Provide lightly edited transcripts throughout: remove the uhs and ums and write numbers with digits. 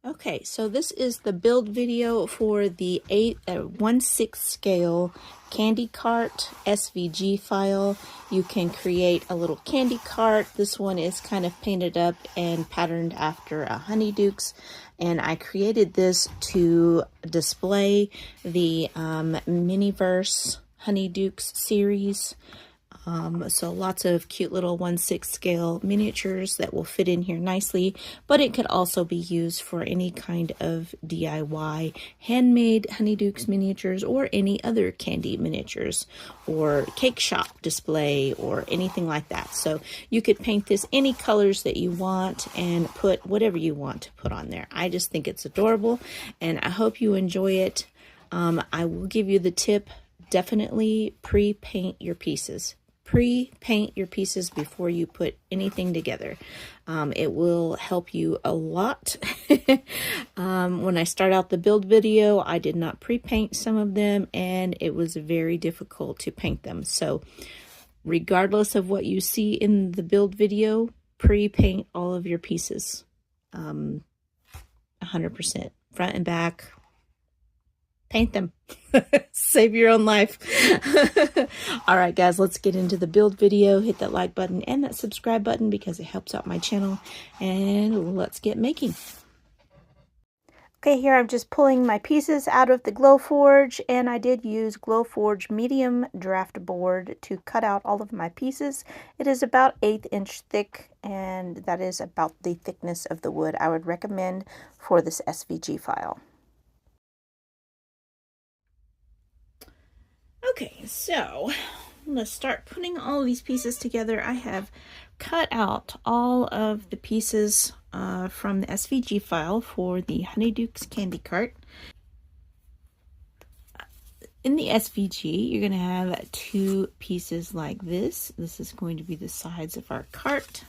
Okay, so this is the build video for the 1/6 scale candy cart SVG file. You can create a little candy cart. This one is kind of painted up and patterned after a Honeydukes, and I created this to display the Miniverse Honeydukes series. So lots of cute little 1/6 scale miniatures that will fit in here nicely, but it could also be used for any kind of DIY handmade Honeydukes miniatures or any other candy miniatures or cake shop display or anything like that. So you could paint this any colors that you want and put whatever you want to put on there. I just think it's adorable and I hope you enjoy it. I will give you the tip, definitely pre-paint your pieces. Pre-paint your pieces before you put anything together. It will help you a lot. When I start out the build video, I did not pre-paint some of them and it was very difficult to paint them. So regardless of what you see in the build video, pre-paint all of your pieces. 100%, front and back. Paint them. Save your own life. All right, guys, let's get into the build video. Hit that like button and that subscribe button because it helps out my channel. And let's get making. Okay, here I'm just pulling my pieces out of the Glowforge, and I did use Glowforge medium draft board to cut out all of my pieces. It is about 1/8 inch thick, and that is about the thickness of the wood I would recommend for this SVG file. Okay, so let's start putting all of these pieces together. I have cut out all of the pieces from the SVG file for the Honeydukes Candy Cart. In the SVG, you're going to have 2 pieces like this. This is going to be the sides of our cart.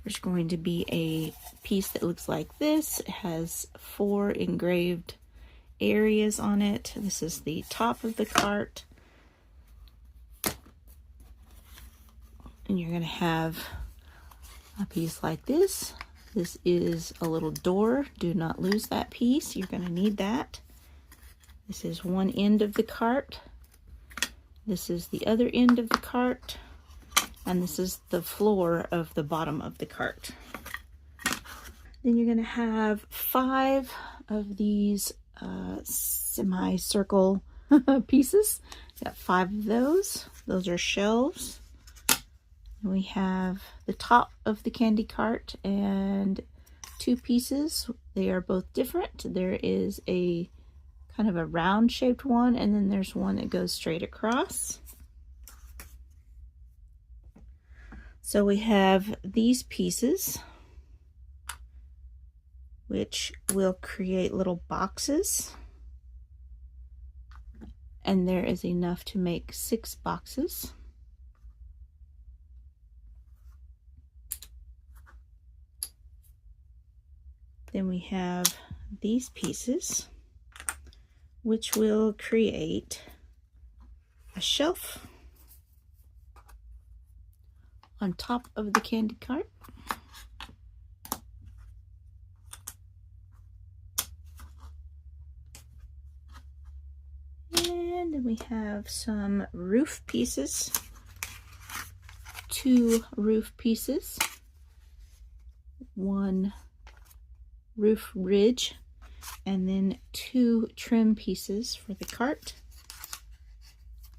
There's going to be a piece that looks like this. It has 4 engraved areas on it. This is the top of the cart, and you're going to have a piece like this. This is a little door. Do not lose that piece. You're going to need that. This is one end of the cart. This is the other end of the cart, and this is the floor of the bottom of the cart. Then you're going to have 5 of these semicircle pieces. Got 5 of those. Those are shelves. And we have the top of the candy cart and 2 pieces. They are both different. There is a kind of a round shaped one, and then there's one that goes straight across. So we have these pieces, which will create little boxes, and there is enough to make 6 boxes. Then we have these pieces, which will create a shelf on top of the candy cart. And then we have some roof pieces, 2 roof pieces, 1 roof ridge, and then 2 trim pieces for the cart.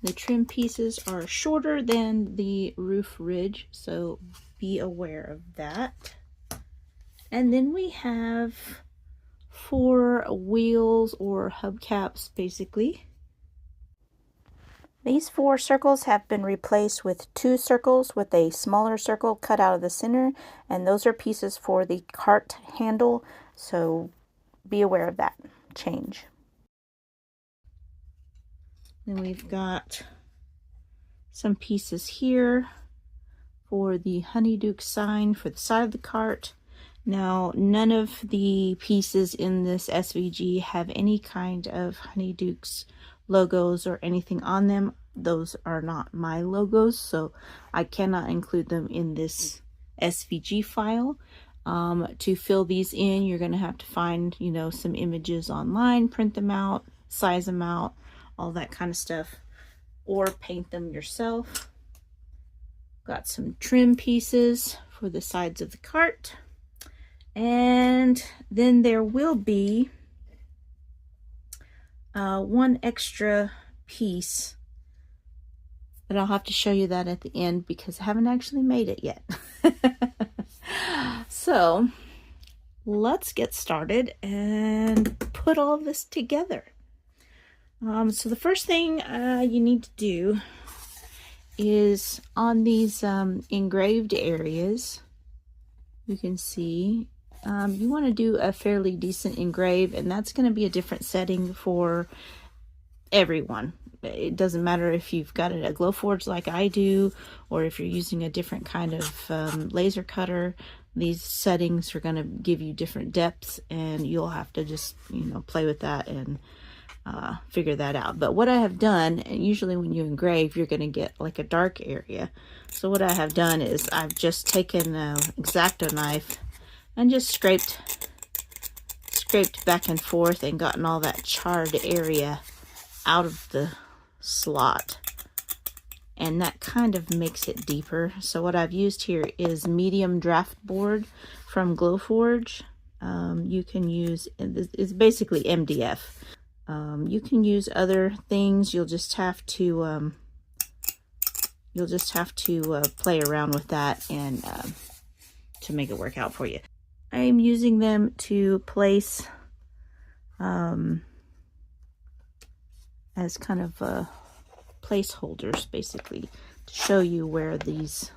The trim pieces are shorter than the roof ridge, so be aware of that. And then we have 4 wheels or hubcaps, basically. These 4 circles have been replaced with 2 circles with a smaller circle cut out of the center, and those are pieces for the cart handle, so be aware of that change. Then we've got some pieces here for the Honeydukes sign for the side of the cart. Now, none of the pieces in this SVG have any kind of Honeydukes logos or anything on them. Those are not my logos, so I cannot include them in this SVG file. To fill these in, you're going to have to find, you know, some images online, print them out, size them out, all that kind of stuff, or paint them yourself. Got some trim pieces for the sides of the cart. And then there will be one extra piece, but I'll have to show you that at the end because I haven't actually made it yet. So let's get started and put all this together. So the first thing you need to do is on these engraved areas, you can see you want to do a fairly decent engrave, and that's going to be a different setting for everyone. It doesn't matter if you've got a Glowforge like I do, or if you're using a different kind of laser cutter. These settings are going to give you different depths, and you'll have to just, you know, play with that and figure that out. But what I have done, and usually when you engrave, you're going to get like a dark area. So what I have done is I've just taken an X-Acto knife and just scraped back and forth and gotten all that charred area out of the slot, and that kind of makes it deeper. So what I've used here is medium draft board from Glowforge. You can use, it's basically MDF. You can use other things. You'll just have to play around with that and to make it work out for you. I'm using them to place as kind of placeholders, basically, to show you where these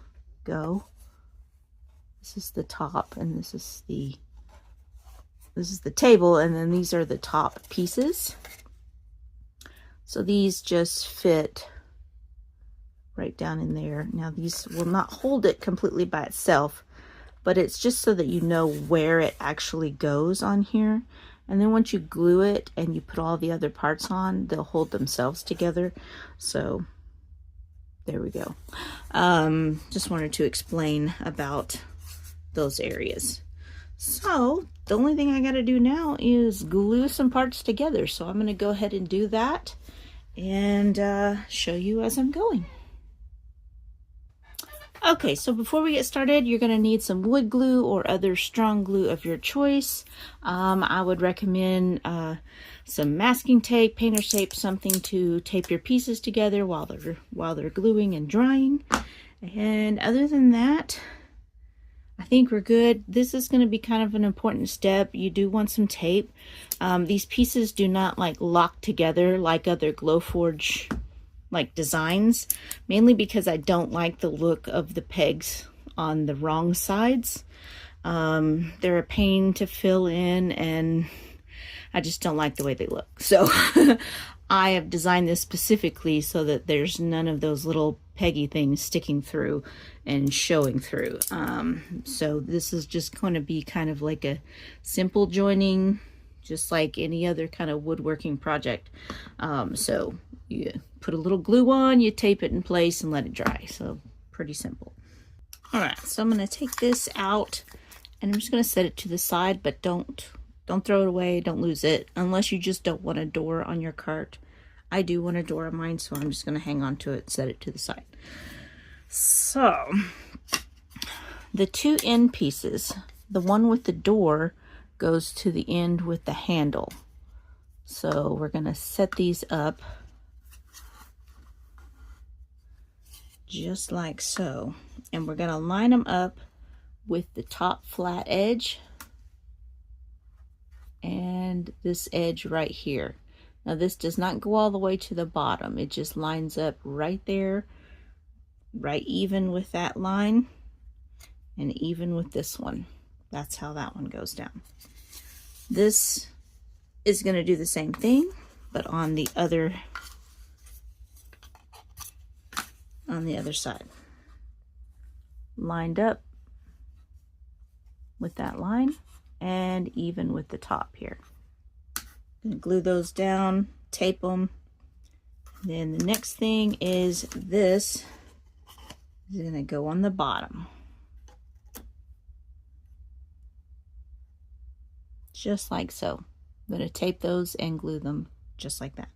go. This is the top, and this is the table, and then these are the top pieces. So these just fit right down in there. Now these will not hold it completely by itself, but it's just so that you know where it actually goes on here. And then once you glue it and you put all the other parts on, they'll hold themselves together. So there we go. Just wanted to explain about those areas. So the only thing I got to do now is glue some parts together. So I'm going to go ahead and do that and show you as I'm going. Okay, so before we get started, you're going to need some wood glue or other strong glue of your choice. I would recommend some masking tape, painter's tape, something to tape your pieces together while they're gluing and drying. And other than that, I think we're good. This is going to be kind of an important step. You do want some tape. These pieces do not like lock together like other Glowforge like designs, mainly because I don't like the look of the pegs on the wrong sides. They're a pain to fill in, and I just don't like the way they look. So I have designed this specifically so that there's none of those little peggy things sticking through and showing through. So this is just going to be kind of like a simple joining, just like any other kind of woodworking project. So you put a little glue on, you tape it in place and let it dry. So pretty simple. All right, so I'm going to take this out and I'm just going to set it to the side, but don't throw it away, don't lose it, unless you just don't want a door on your cart. I do want a door on mine, so I'm just going to hang on to it, set it to the side. So the two end pieces, the one with the door goes to the end with the handle. So we're going to set these up just like so, and we're going to line them up with the top flat edge and this edge right here. Now this does not go all the way to the bottom, it just lines up right there, right even with that line and even with this one. That's how that one goes down. This is going to do the same thing, but on the other side, lined up with that line and even with the top here. I'm gonna glue those down, tape them. Then the next thing is this is gonna go on the bottom. just like so. I'm going to tape those and glue them just like that.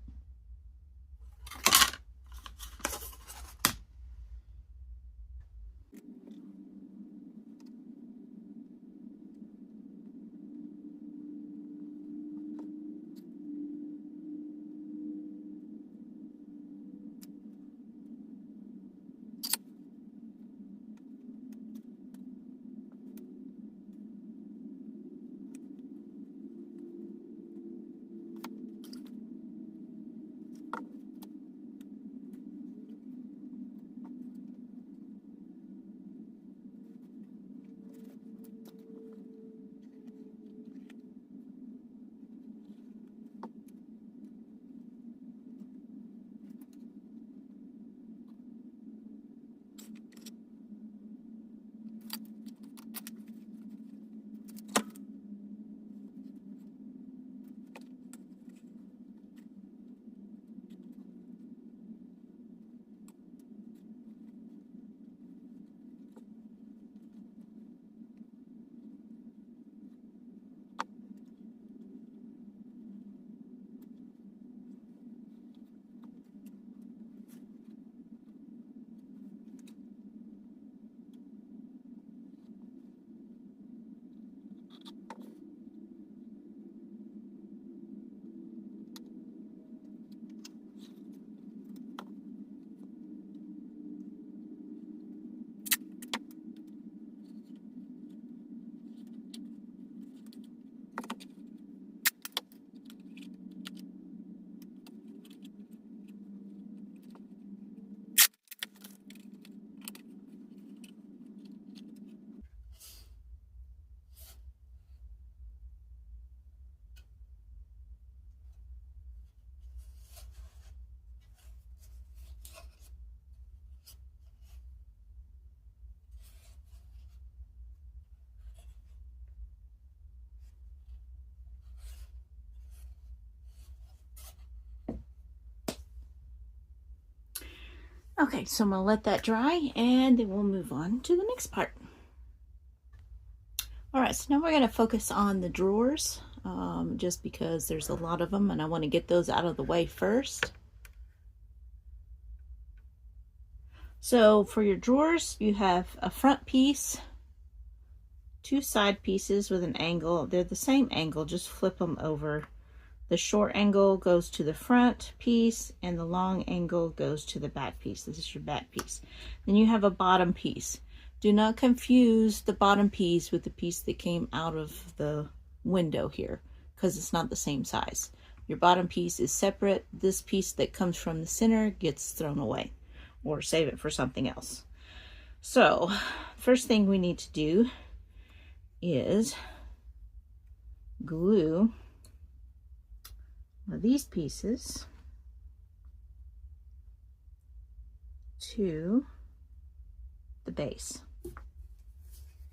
Okay, so I'm going to let that dry and then we'll move on to the next part. All right, so now we're going to focus on the drawers, just because there's a lot of them and I want to get those out of the way first. So for your drawers, you have a front piece, two side pieces with an angle. They're the same angle, just flip them over. The short angle goes to the front piece and the long angle goes to the back piece. This is your back piece. Then you have a bottom piece. Do not confuse the bottom piece with the piece that came out of the window here, because it's not the same size. Your bottom piece is separate. This piece that comes from the center gets thrown away, or save it for something else. So first thing we need to do is glue these pieces to the base.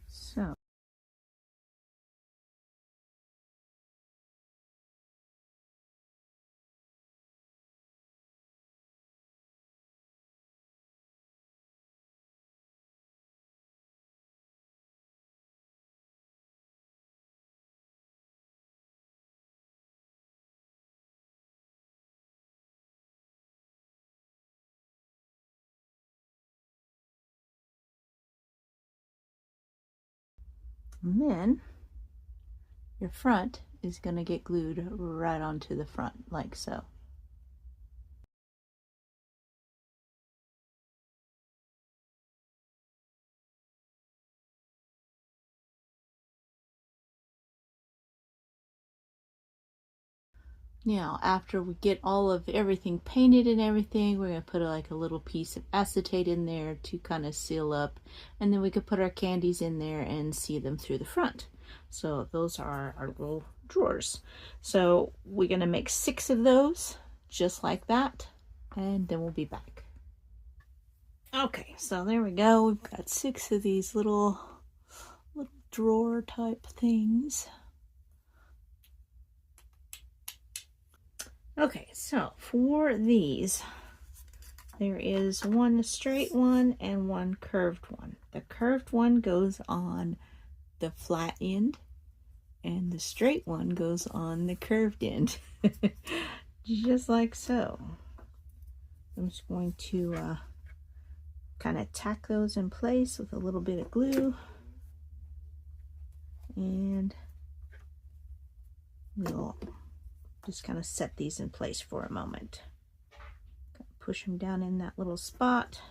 So and then your front is going to get glued right onto the front, like so. Now, after we get all of everything painted and everything, we're going to put like a little piece of acetate in there to kind of seal up, and then we could put our candies in there and see them through the front. So those are our little drawers. So we're going to make 6 of those just like that, and then we'll be back. Okay, so there we go. We've got 6 of these little drawer type things. Okay, so for these, there is one straight one and one curved one. The curved one goes on the flat end, and the straight one goes on the curved end. Just like so. I'm just going to kind of tack those in place with a little bit of glue, and we'll just kind of set these in place for a moment. Push them down in that little spot,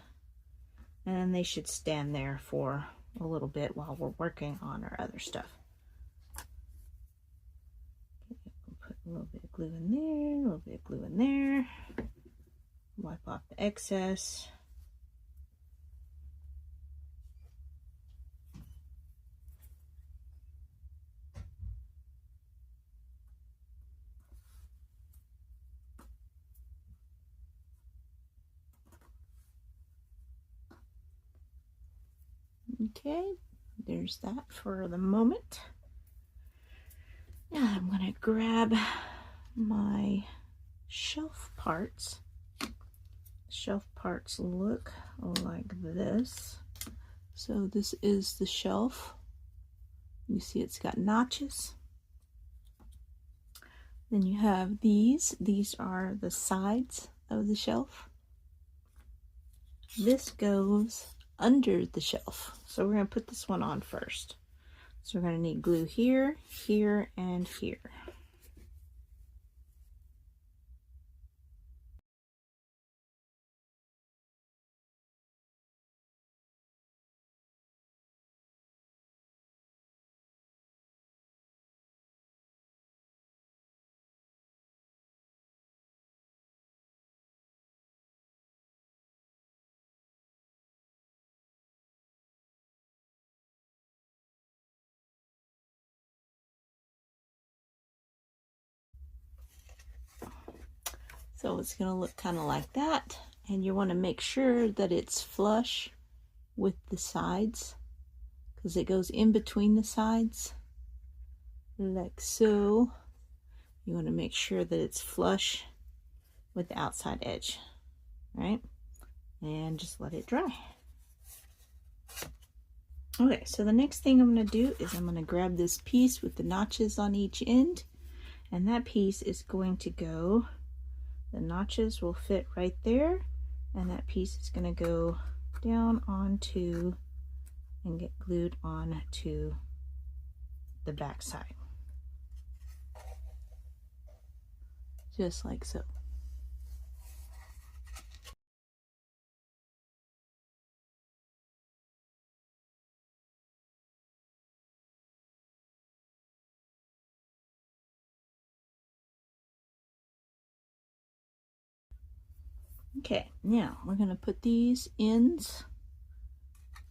and they should stand there for a little bit while we're working on our other stuff. Put a little bit of glue in there, a little bit of glue in there. Wipe off the excess. Okay, there's that for the moment. Now I'm going to grab my shelf parts. Shelf parts look like this. So this is the shelf. You see it's got notches. Then you have these. These are the sides of the shelf. This goes under the shelf. So we're going to put this one on first. So we're going to need glue here, here, and here. So it's going to look kind of like that, and you want to make sure that it's flush with the sides, because it goes in between the sides like so. You want to make sure that it's flush with the outside edge, right? And just let it dry. Okay, so the next thing I'm going to do is I'm going to grab this piece with the notches on each end, and that piece is going to go, the notches will fit right there, and that piece is going to go down onto and get glued on to the back side. Just like so. Okay, now we're going to put these ends,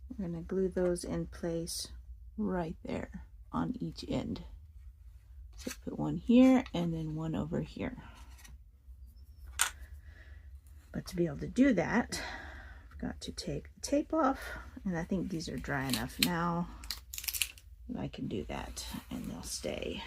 we're going to glue those in place right there on each end. So put one here and then one over here. But to be able to do that, I've got to take the tape off, and I think these are dry enough now that I can do that and they'll stay.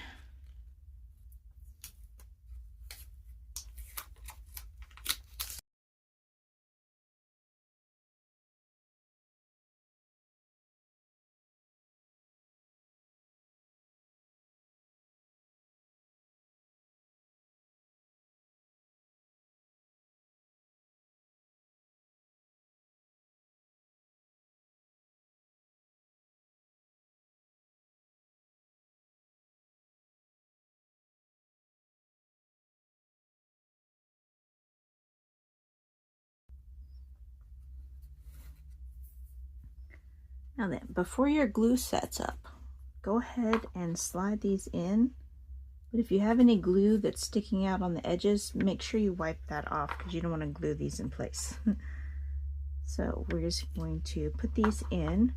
Now then, before your glue sets up, go ahead and slide these in. But if you have any glue that's sticking out on the edges, make sure you wipe that off, because you don't want to glue these in place. So we're just going to put these in,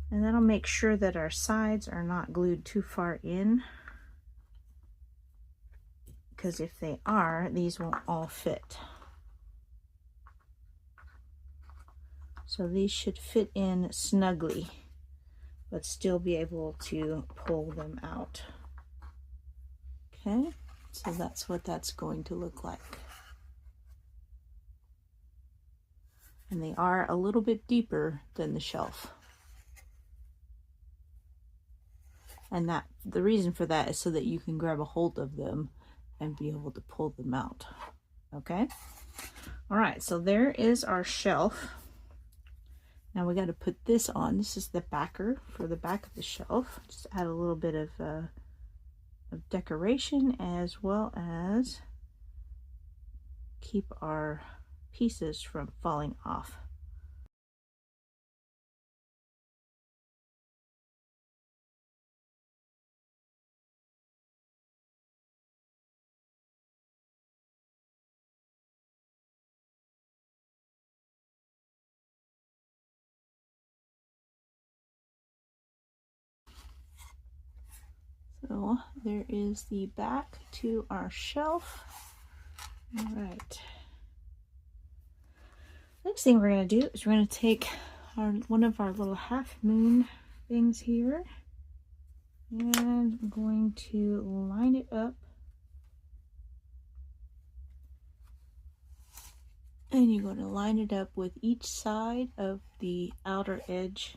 and that'll make sure that our sides are not glued too far in, because if they are, these won't all fit. So these should fit in snugly, but still be able to pull them out. Okay, so that's what that's going to look like. And they are a little bit deeper than the shelf. And that the reason for that is so that you can grab a hold of them and be able to pull them out. Okay. All right, so there is our shelf. Now we got to put this on. This is the backer for the back of the shelf. Just add a little bit of decoration, as well as keep our pieces from falling off. So there is the back to our shelf. All right. Next thing we're going to do is we're going to take one of our little half moon things here, and I'm going to line it up. And you're going to line it up with each side of the outer edge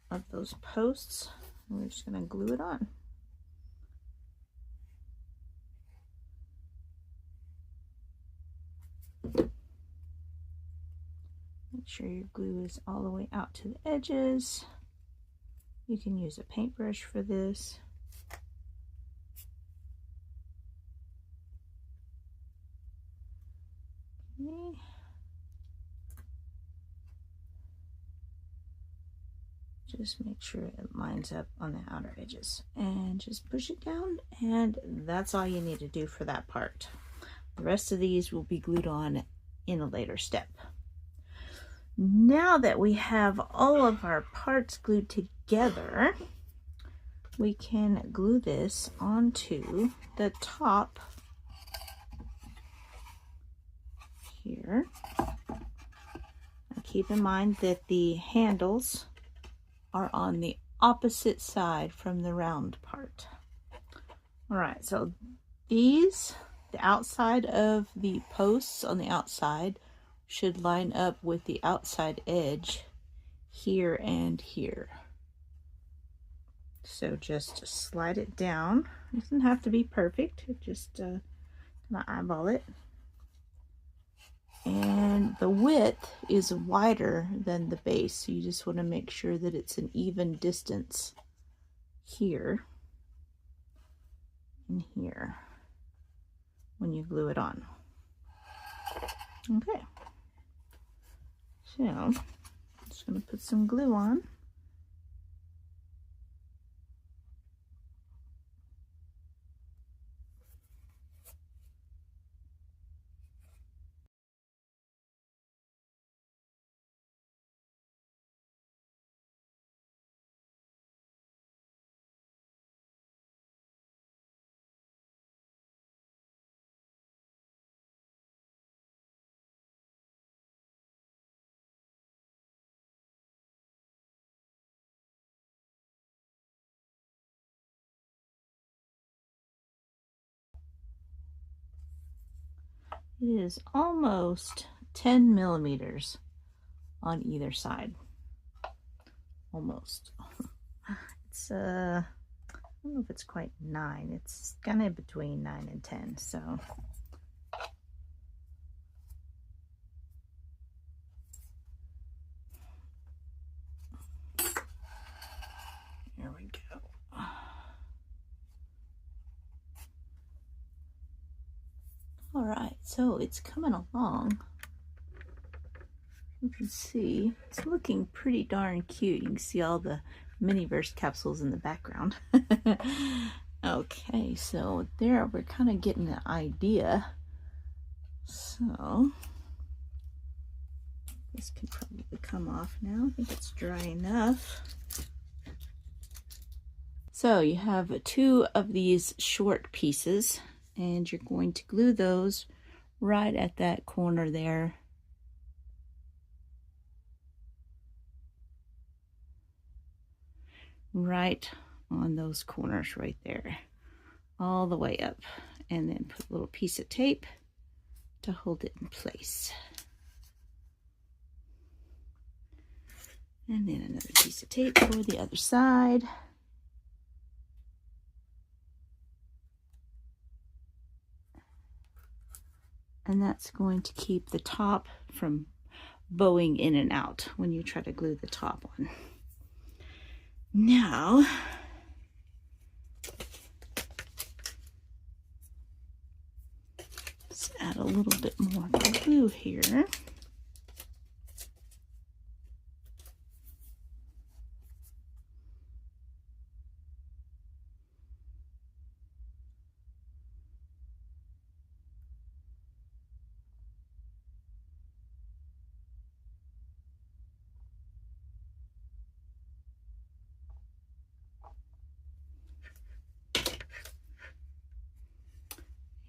of those posts. And we're just going to glue it on. Make sure your glue is all the way out to the edges. You can use a paintbrush for this. Okay. Just make sure it lines up on the outer edges and just push it down, and that's all you need to do for that part. The rest of these will be glued on in a later step. Now that we have all of our parts glued together, we can glue this onto the top here. And keep in mind that the handles are on the opposite side from the round part. All right, so these, the outside of the posts on the outside should line up with the outside edge here and here. So just slide it down. It doesn't have to be perfect, just kind of eyeball it. And the width is wider than the base, so you just want to make sure that it's an even distance here and here when you glue it on. Okay, so I'm just going to put some glue on. It is almost 10 millimeters on either side. Almost. It's I don't know if it's quite 9. It's kind of between 9 and 10. So here we go. All right, so it's coming along. You can see it's looking pretty darn cute. You can see all the Miniverse capsules in the background. Okay, so there we're kind of getting an idea. So this can probably come off now. I think it's dry enough. So you have 2 of these short pieces, and you're going to glue those right at that corner there. Right on those corners right there, all the way up, and then put a little piece of tape to hold it in place. And then another piece of tape for the other side. And that's going to keep the top from bowing in and out when you try to glue the top on. Now, let's add a little bit more glue here.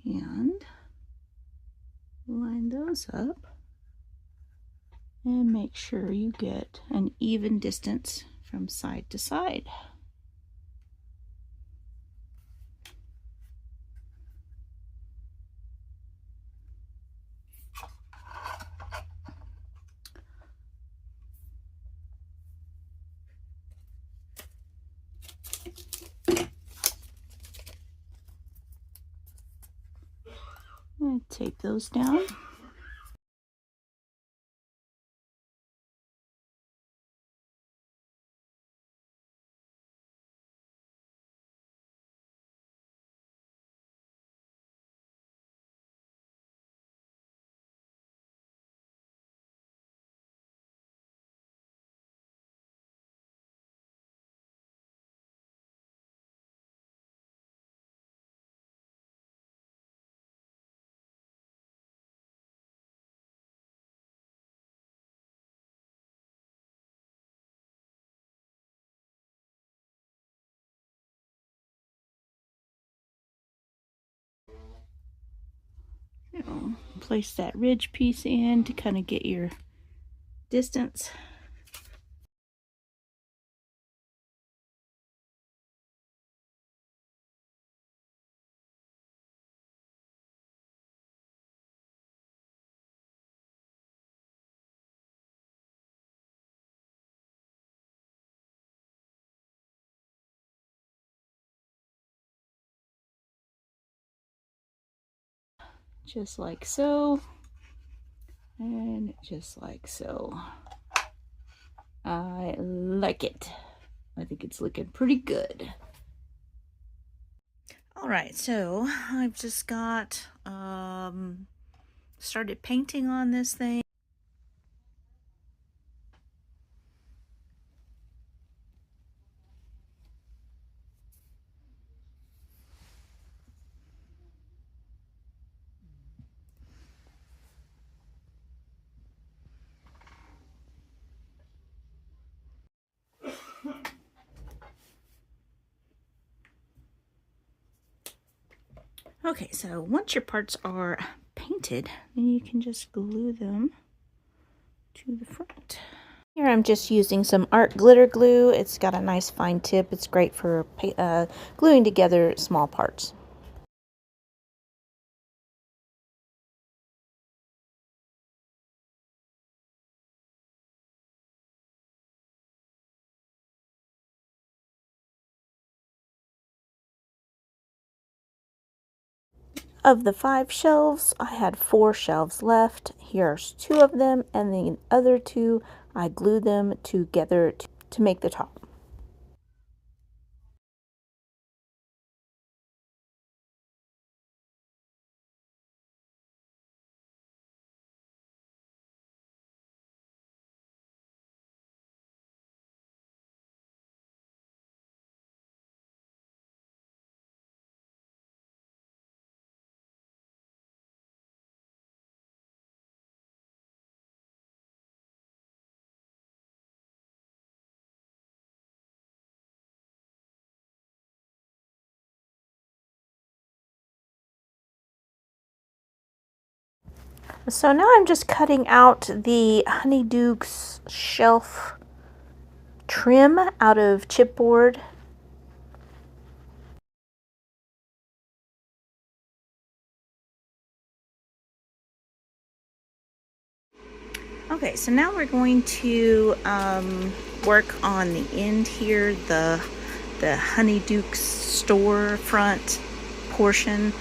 And line those up and make sure you get an even distance from side to side. And tape those down. Place that ridge piece in to kind of get your distance. Just like so, and just like so. I like it. I think it's looking pretty good. All right, so I've just got started painting on this thing. Okay, so once your parts are painted, then you can just glue them to the front. Here I'm just using some art glitter glue. It's got a nice fine tip. It's great for gluing together small parts. Of the 5 shelves, I had 4 shelves left. Here's 2 of them, and the other 2, I glued them together to make the top. So now I'm just cutting out the Honeydukes shelf trim out of chipboard. Okay, so now we're going to work on the end here, the Honeydukes store front portion.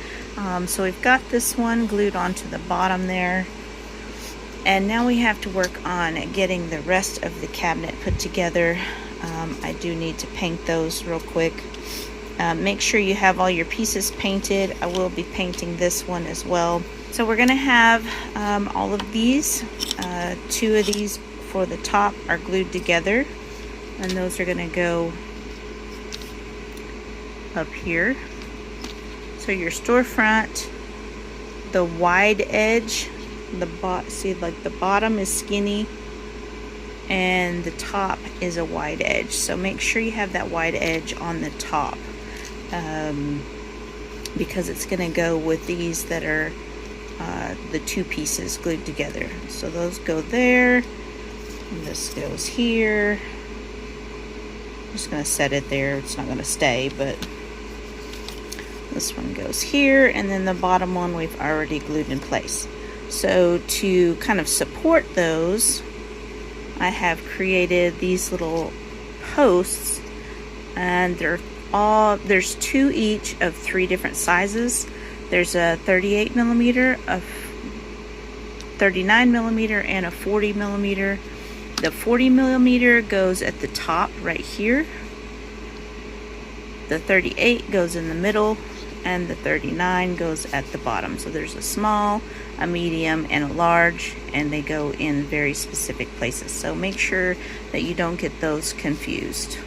So we've got this one glued onto the bottom there. And now we have to work on getting the rest of the cabinet put together. I do need to paint those real quick. Make sure you have all your pieces painted. I will be painting this one as well. So we're gonna have all of these. 2 of these for the top are glued together, and those are gonna go up here. So your storefront, the wide edge, see, like the bottom is skinny and the top is a wide edge. So make sure you have that wide edge on the top, because it's going to go with these that are the 2 pieces glued together. So those go there, and this goes here. I'm just going to set it there. It's not going to stay, but this one goes here, and then the bottom one we've already glued in place. So to kind of support those, I have created these little posts, and there's 2 each of 3 different sizes. There's a 38 millimeter, a 39 millimeter, and a 40 millimeter. The 40 millimeter goes at the top right here. The 38 goes in the middle, and the 39 goes at the bottom. So there's a small, a medium, and a large, and they go in very specific places. So make sure that you don't get those confused.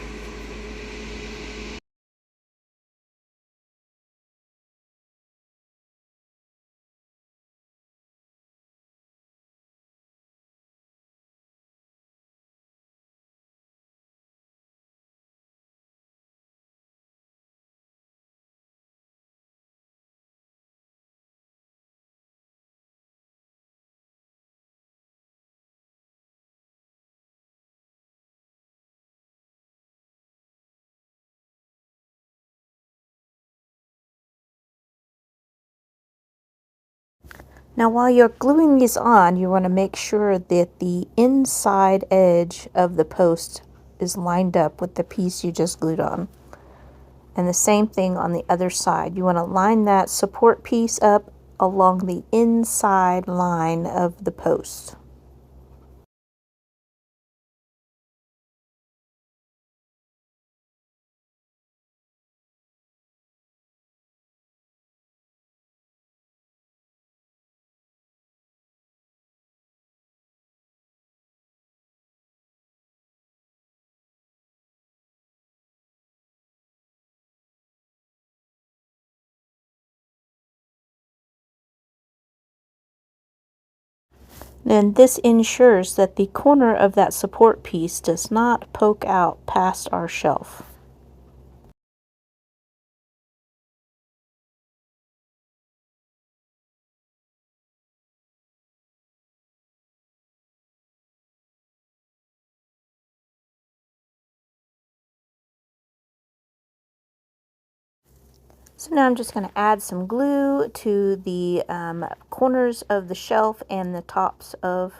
Now while you're gluing these on, you want to make sure that the inside edge of the post is lined up with the piece you just glued on. And the same thing on the other side. You want to line that support piece up along the inside line of the post. Then this ensures that the corner of that support piece does not poke out past our shelf. So now I'm just going to add some glue to the corners of the shelf and the tops of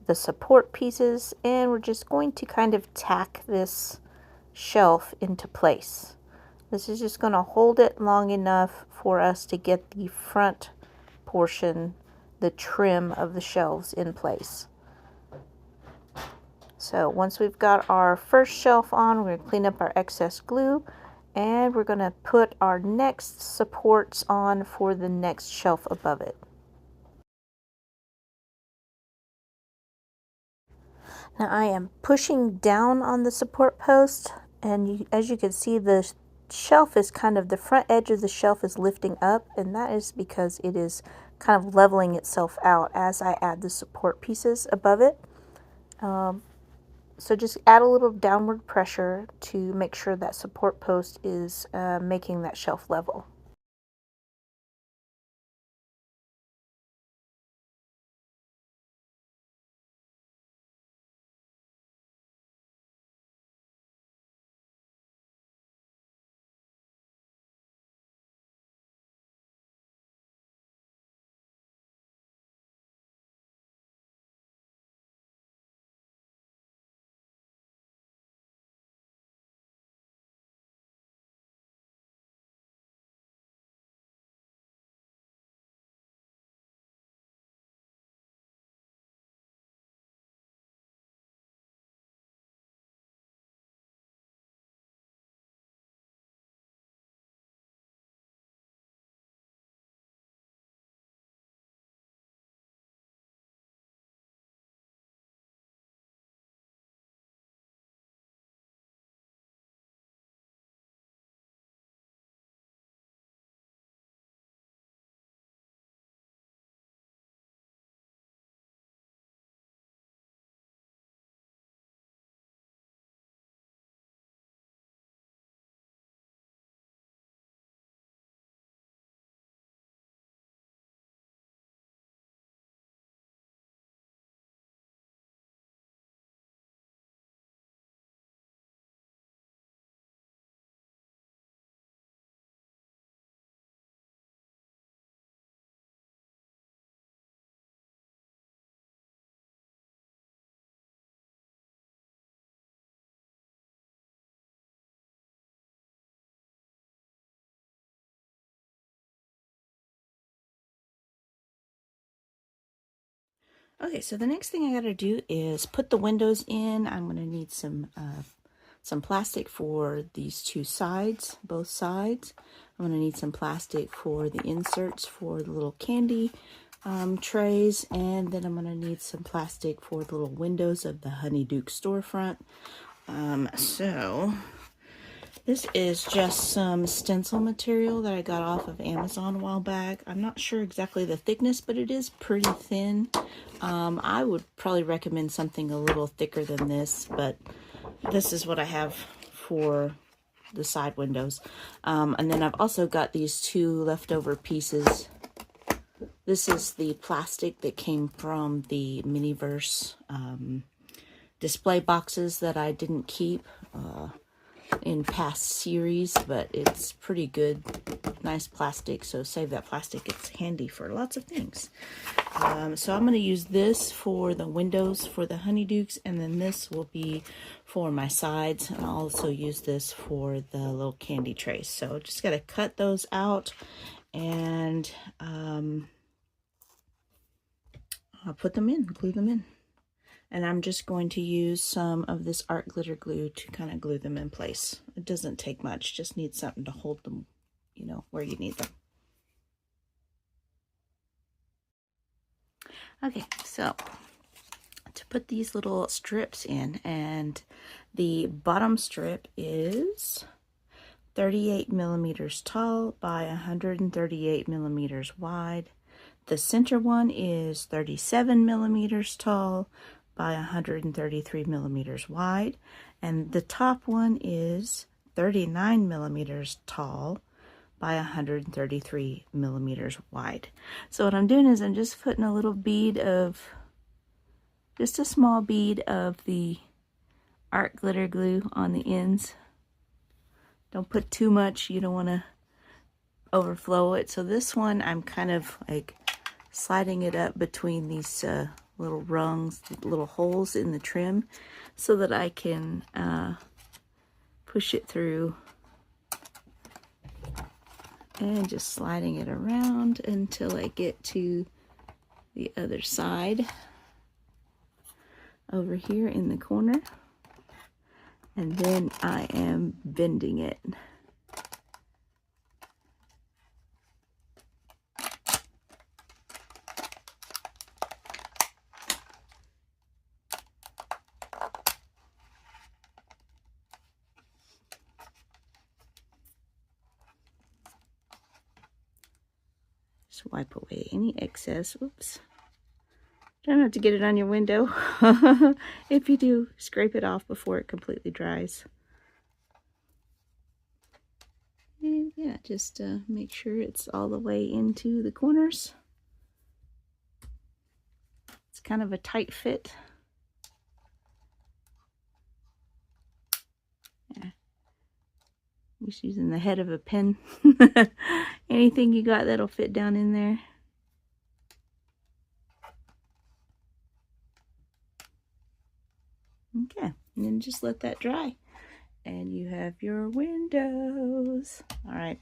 the support pieces, and we're just going to kind of tack this shelf into place. This is just going to hold it long enough for us to get the front portion, the trim of the shelves in place. So once we've got our first shelf on, we're going to clean up our excess glue, and we're going to put our next supports on for the next shelf above it. Now I am pushing down on the support post, and as you can see, the shelf is kind of, the front edge of the shelf is lifting up, and that is because it is kind of leveling itself out as I add the support pieces above it. So just add a little downward pressure to make sure that support post is making that shelf level. Okay, so the next thing I gotta do is put the windows in. I'm gonna need some plastic for these two sides, both sides. I'm gonna need some plastic for the inserts for the little candy trays, and then I'm gonna need some plastic for the little windows of the Honeyduke storefront. So this is just some stencil material that I got off of Amazon a while back. I'm not sure exactly the thickness, but it is pretty thin. I would probably recommend something a little thicker than this, but this is what I have for the side windows. And then I've also got these two leftover pieces. This is the plastic that came from the Miniverse display boxes that I didn't keep in past series, but it's pretty good, nice plastic, so save that plastic. It's handy for lots of things. So I'm going to use this for the windows for the Honeydukes, and then this will be for my sides, and I'll also use this for the little candy trays. So just got to cut those out, and I'll put them in, glue them in. And I'm just going to use some of this art glitter glue to kind of glue them in place. It doesn't take much, just need something to hold them, you know, where you need them. Okay, so to put these little strips in, and the bottom strip is 38 millimeters tall by 138 millimeters wide. The center one is 37 millimeters tall by 133 millimeters wide, and the top one is 39 millimeters tall by 133 millimeters wide. So what I'm doing is I'm just putting a little bead of, just a small bead of the art glitter glue on the ends. Don't put too much, you don't want to overflow it. So this one I'm kind of like sliding it up between these little rungs, little holes in the trim, so that I can push it through, and just sliding it around until I get to the other side over here in the corner, and then I am bending it. Just wipe away any excess. Oops. Try not to get it on your window. If you do, scrape it off before it completely dries. And yeah, just make sure it's all the way into the corners. It's kind of a tight fit. Yeah. Just using the head of a pen. Anything you got that'll fit down in there. Okay, and then just let that dry, and you have your windows. All right,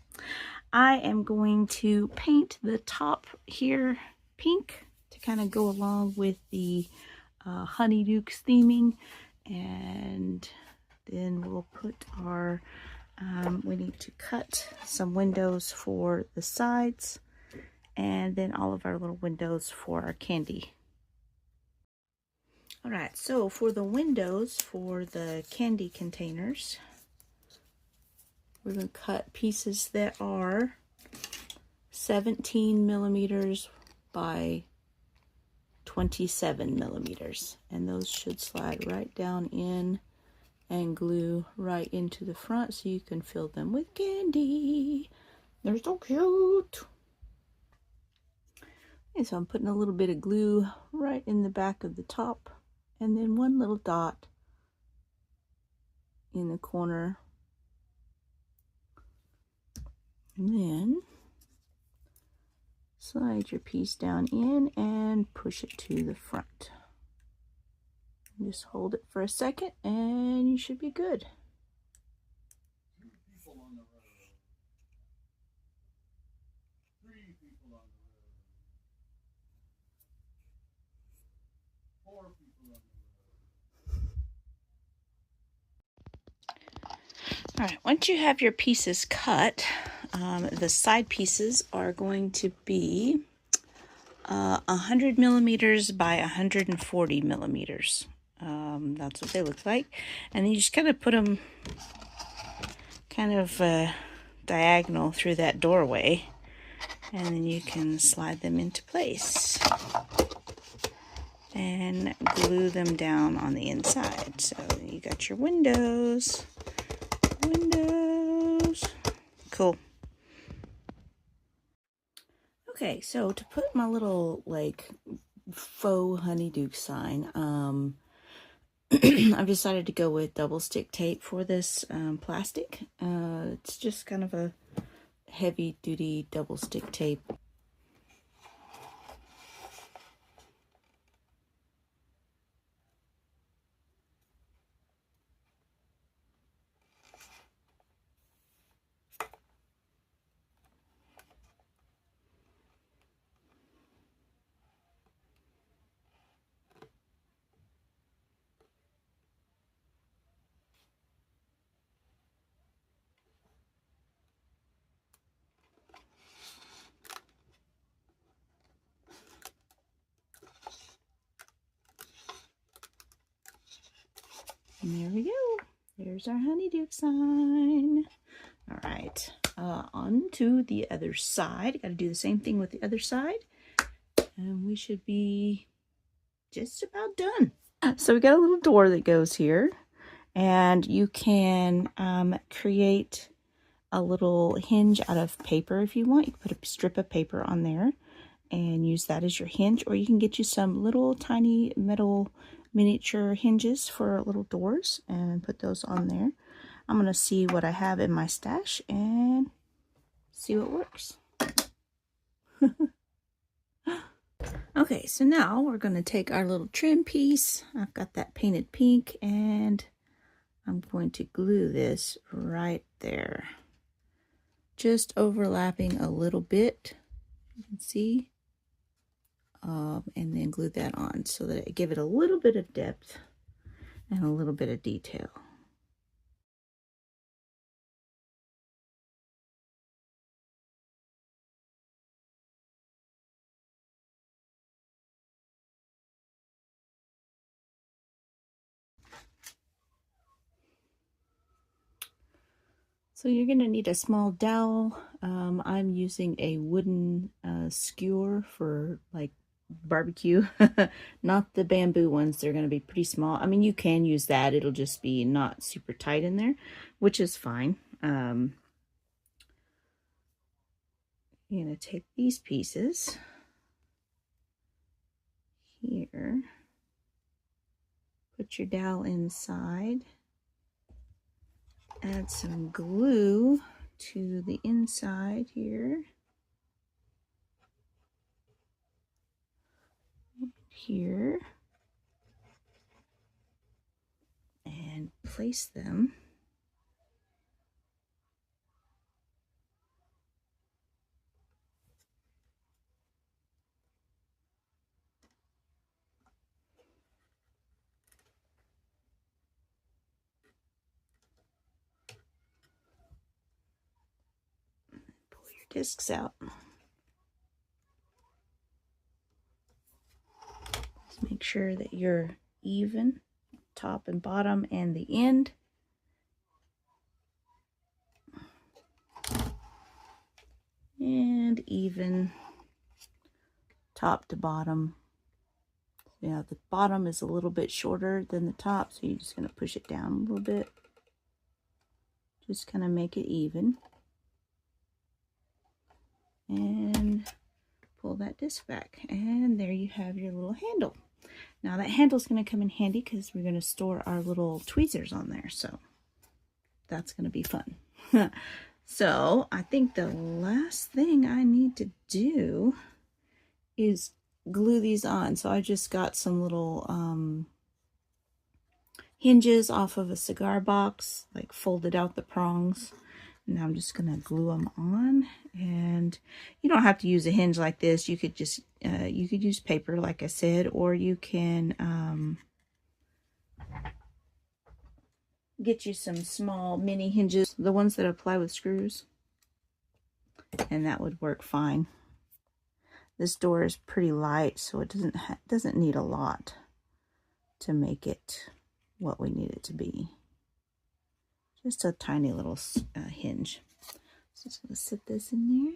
I am going to paint the top here pink to kind of go along with the Honeydukes theming, and then we'll put our we need to cut some windows for the sides, and then all of our little windows for our candy. All right, so for the windows for the candy containers, we're going to cut pieces that are 17 millimeters by 27 millimeters, and those should slide right down in and glue right into the front so you can fill them with candy. They're so cute. And so I'm putting a little bit of glue right in the back of the top, and then one little dot in the corner, and then slide your piece down in and push it to the front. Just hold it for a second and you should be good. All right, once you have your pieces cut, the side pieces are going to be 100 millimeters by 140 millimeters. That's what they look like. And then you just kind of put them kind of diagonal through that doorway, and then you can slide them into place and glue them down on the inside. So you got your windows. Cool. Okay, so to put my little like faux honeyduke sign, I've decided to go with double stick tape for this plastic. It's just kind of a heavy duty double stick tape. And there we go. There's our honeyduke sign. All right, on to the other side. Got to do the same thing with the other side, and we should be just about done. So we got a little door that goes here, and you can create a little hinge out of paper if you want. You can put a strip of paper on there and use that as your hinge, or you can get you some little tiny metal miniature hinges for little doors and put those on there. I'm going to see what I have in my stash and see what works. Okay, so now we're going to take our little trim piece. I've got that painted pink, and I'm going to glue this right there. Just overlapping a little bit, you can see. And then glue that on so that it give it a little bit of depth and a little bit of detail. So you're going to need a small dowel. I'm using a wooden skewer for like barbecue, not the bamboo ones. They're going to be pretty small. I mean, you can use that. It'll just be not super tight in there, which is fine. You're going to take these pieces here, put your dowel inside, add some glue to the inside here, here, and place them discs out. Just make sure that you're even, top and bottom and the end. And even top to bottom. Yeah, the bottom is a little bit shorter than the top, so you're just going to push it down a little bit. Just kind of make it even. And pull that disc back, and there you have your little handle. Now that handle is going to come in handy because we're going to store our little tweezers on there, so that's going to be fun. So I think the last thing I need to do is glue these on. So I just got some little hinges off of a cigar box, like folded out the prongs. Now I'm just going to glue them on, and you don't have to use a hinge like this. You could just, you could use paper like I said, or you can get you some small mini hinges, the ones that apply with screws, and that would work fine. This door is pretty light, so it doesn't need a lot to make it what we need it to be. Just a tiny little hinge. So just gonna sit this in there.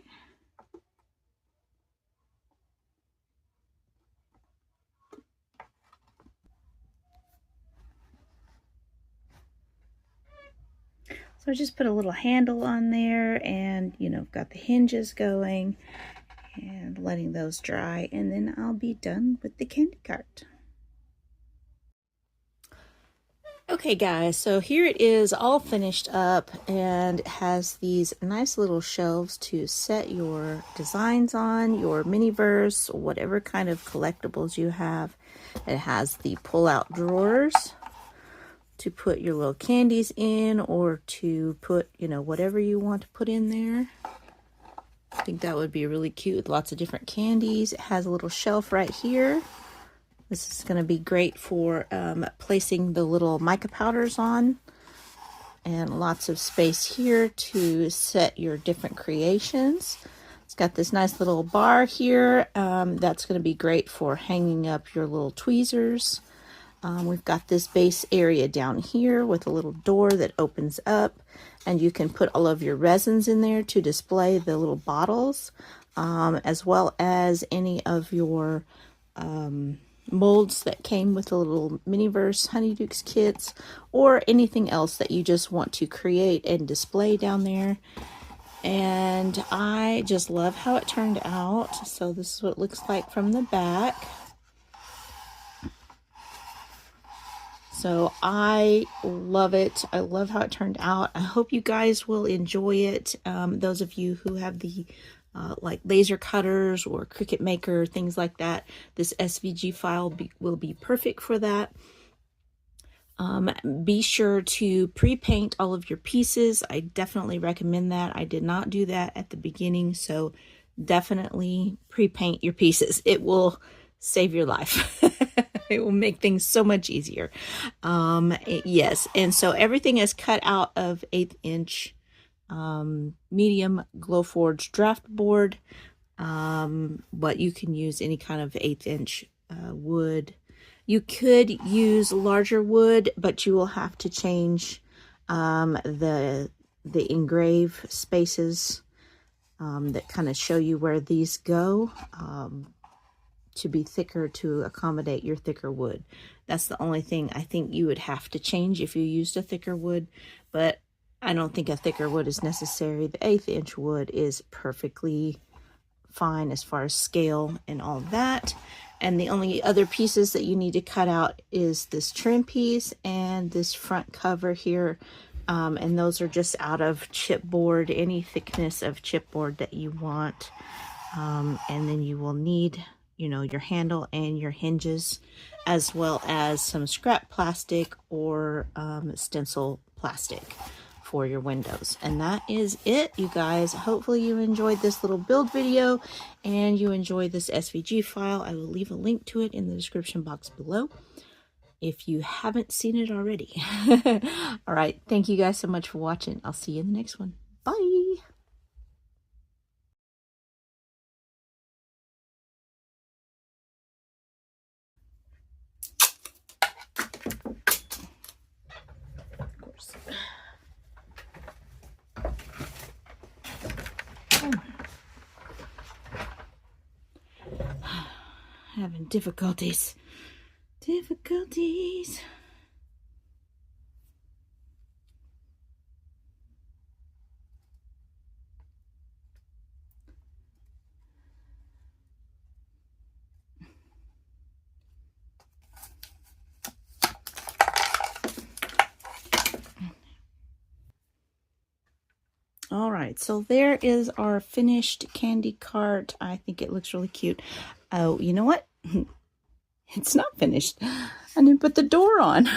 So I just put a little handle on there, and you know, got the hinges going and letting those dry, and then I'll be done with the candy cart. Okay guys, so here it is all finished up, and it has these nice little shelves to set your designs on, your Miniverse, whatever kind of collectibles you have. It has the pull-out drawers to put your little candies in, or to put, you know, whatever you want to put in there. I think that would be really cute with lots of different candies. It has a little shelf right here. This is going to be great for placing the little mica powders on. And lots of space here to set your different creations. It's got this nice little bar here. That's going to be great for hanging up your little tweezers. We've got this base area down here with a little door that opens up, and you can put all of your resins in there to display the little bottles, as well as any of your molds that came with the little Miniverse Honeydukes kits, or anything else that you just want to create and display down there. And I just love how it turned out. So this is what it looks like from the back. So I love it. I love how it turned out. I hope you guys will enjoy it. Those of you who have the like laser cutters or Cricut Maker, things like that, this SVG file will be perfect for that. Be sure to pre-paint all of your pieces. I definitely recommend that. I did not do that at the beginning, so definitely pre-paint your pieces. It will save your life. It will make things so much easier. Yes, and so everything is cut out of 1/8 inch medium Glowforge draft board, but you can use any kind of 1/8 inch wood. You could use larger wood, but you will have to change the engrave spaces that kind of show you where these go, to be thicker to accommodate your thicker wood. That's the only thing I think you would have to change if you used a thicker wood, but I don't think a thicker wood is necessary. The 1/8 inch wood is perfectly fine as far as scale and all that. And the only other pieces that you need to cut out is this trim piece and this front cover here. And those are just out of chipboard, any thickness of chipboard that you want. And then you will need, you know, your handle and your hinges, as well as some scrap plastic or stencil plastic for your windows. And that is it, you guys. Hopefully you enjoyed this little build video and you enjoyed this SVG file. I will leave a link to it in the description box below if you haven't seen it already. All right, thank you guys so much for watching. I'll see you in the next one. Bye. Of course. Having difficulties. All right, so there is our finished candy cart. I think it looks really cute. Oh, you know what? It's not finished. I didn't put the door on.